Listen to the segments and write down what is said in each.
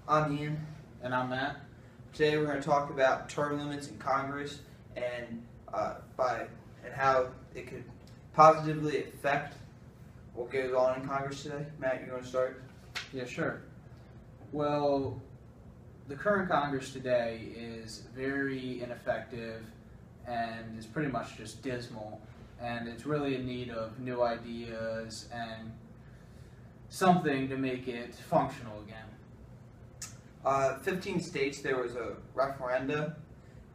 I'm Ian. And I'm Matt. Today we're going to talk about term limits in Congress and how it could positively affect what goes on in Congress today. Matt, you want to start? Yeah, sure. Well, the current Congress today is very ineffective and is pretty much just dismal. And it's really in need of new ideas and something to make it functional again. 15 states there was a referenda,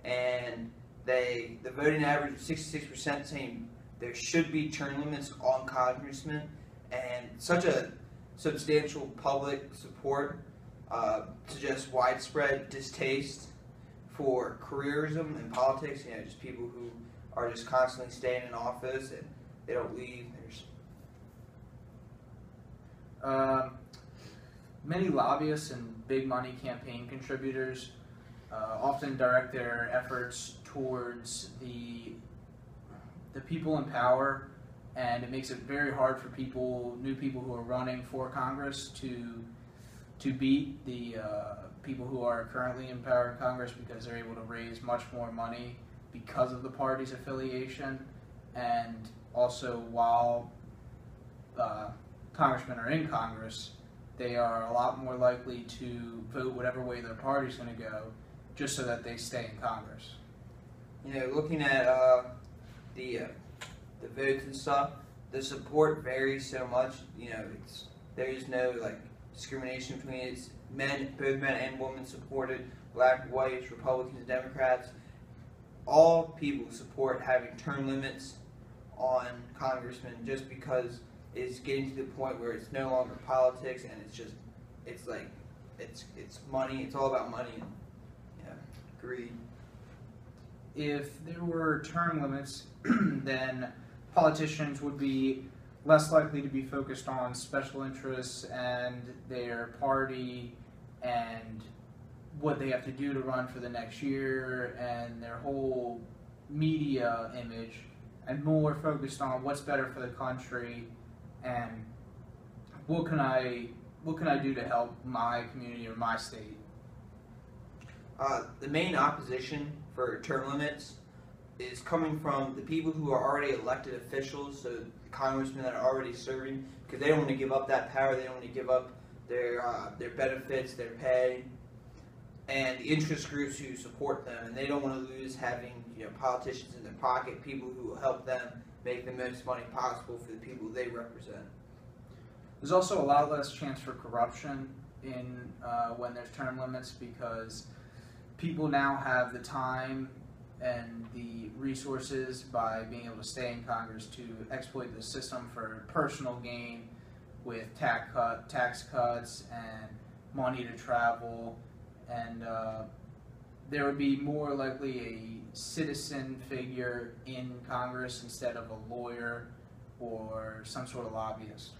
and the voting average was 66% saying there should be term limits on congressmen, and such a substantial public support to just widespread distaste for careerism in politics. You know, just people who are just constantly staying in office and they don't leave. Many lobbyists and big money campaign contributors often direct their efforts towards the people in power, and it makes it very hard for new people who are running for Congress to beat the people who are currently in power in Congress, because they're able to raise much more money because of the party's affiliation. And also, while congressmen are in Congress, they are a lot more likely to vote whatever way their party's going to go, just so that they stay in Congress. You know, looking at the votes and stuff, the support varies so much. You know, there is no discrimination between both men and women supported, black, whites, Republicans, Democrats. All people support having term limits on congressmen, just because it's getting to the point where it's no longer politics, and it's money. It's all about money and greed. If there were term limits, then politicians would be less likely to be focused on special interests and their party and what they have to do to run for the next year and their whole media image, and more focused on what's better for the country and what can I do to help my community or my state. The main opposition for term limits is coming from the people who are already elected officials, so the congressmen that are already serving, because they don't want to give up that power. They don't want to give up their benefits, their pay, and the interest groups who support them, and they don't want to lose having politicians in their pocket, people who will help them make the most money possible for the people they represent. There's also a lot less chance for corruption when there's term limits, because people now have the time and the resources, by being able to stay in Congress, to exploit the system for personal gain with tax cuts and money to travel, and there would be more likely a citizen figure in Congress instead of a lawyer or some sort of lobbyist.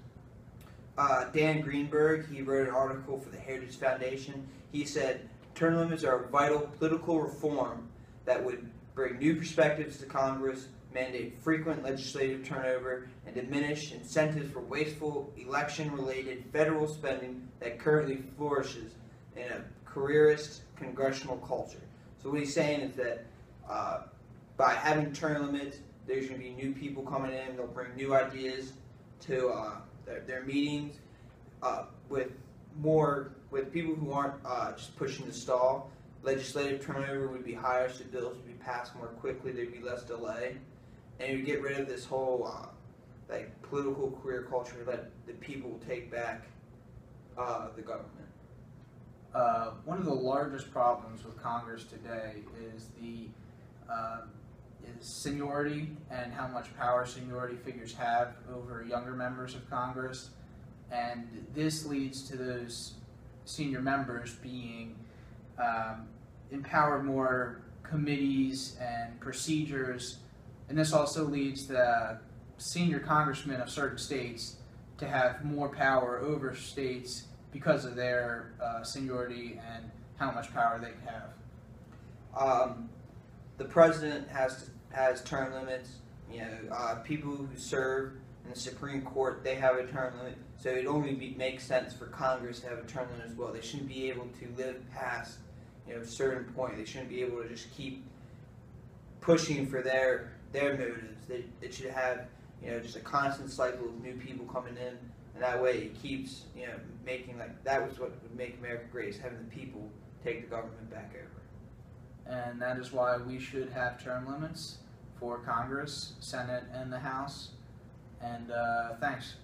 Dan Greenberg, he wrote an article for the Heritage Foundation. He said, term limits are a vital political reform that would bring new perspectives to Congress, mandate frequent legislative turnover, and diminish incentives for wasteful election-related federal spending that currently flourishes in a careerist congressional culture. So what he's saying is that by having term limits, there's going to be new people coming in. They'll bring new ideas to their meetings with people who aren't just pushing the stall. Legislative turnover would be higher, so bills would be passed more quickly. There'd be less delay, and it would get rid of this whole political career culture that the people take back the government. One of the largest problems with Congress today is seniority, and how much power seniority figures have over younger members of Congress. And this leads to those senior members being empowered more committees and procedures. And this also leads the senior congressmen of certain states to have more power over states because of their seniority and how much power they have. The president has term limits. People who serve in the Supreme Court, they have a term limit. So it only make sense for Congress to have a term limit as well. They shouldn't be able to live past, a certain point. They shouldn't be able to just keep pushing for their motives. They should have, just a constant cycle of new people coming in, and that way it keeps, making, like, that was what would make America great, is having the people take the government back over. And that is why we should have term limits for Congress, Senate, and the House. And thanks.